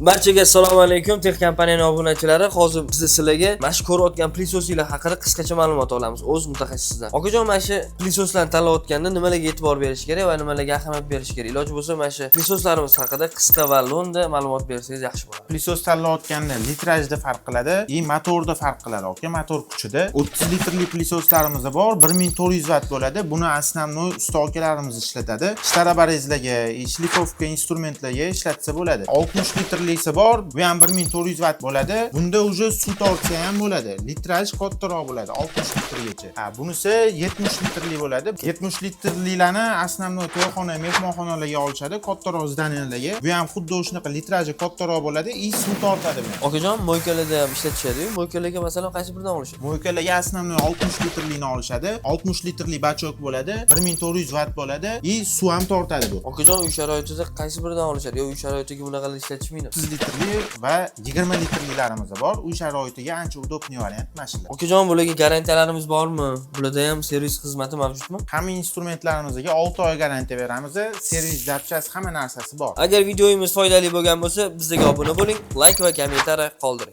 Barchaga assalomu alaykum. Tech kompaniyaning obunachilari, hozir biz sizlarga mana shu ko'rayotgan plisoslar haqida qisqacha ma'lumot olamiz o'z mutaxassisdan. Okajon, mana shu plisoslarni tanlayotganda nimalarga e'tibor berish kerak va nimalarga ahamiyat berish kerak? Iloji bo'lsa mana shu plisoslarimiz haqida qisqa va lo'nda ma'lumot bersangiz yaxshi bo'ladi. Plisos tanlayotganda litrajda farq qiladi, motorda farq qiladi. Motor kuchida 30 litrli plisoslarimiz bor, 1400 vatt bo'ladi. Buni основной usta akalarimiz ishlatadi. Shtarabarizalarga, shlifovka instrumentlarga ishlatsa bo'ladi. 60 litrlisi bor, bu ham 1400 vatt bo'ladi. Bunda уже suv tortsa ham bo'ladi. Litraj kattaroq bo'ladi, 60 litrgacha. Bunisi 70 litrli bo'ladi. 70 litrlilarni основной to'yxona, mehmonxonalarga olishadi, kattaroq zdaniyalarga. Bu ham xuddi o'shanaqa litraji kattaroq bo'ladi, suv tortadi bu. Okajon, mo'ykalarda ham ishlatishadi. Mo'ykalarga masalan qaysi biridan olishadi? Mo'ykalarga основной 60 litrlini olishadi. 60 litrli bachok bo'ladi, 1400 vatt bo'ladi, suv ham tortadi bu. Okajon, uy sharoitida qaysi biridan olishadi? Yo, uy sharoitiga bunaqa ishlatishmaydi. 30 litrli va 20 litrlilarimiz bor. Uy sharoitiga ancha udobniy variant mashina. Okajon, bularga garantiyalarimiz bormi? Bularda ham servis xizmati mavjudmi? Hamma instrumentlarimizga 6 oy garantiya beramiz. Servis zapchasi, hamma narsasi bor. Agar videomiz foydali bo'lgan bo'lsa, bizga obuna bo'ling, like va kommentariy qoldiring.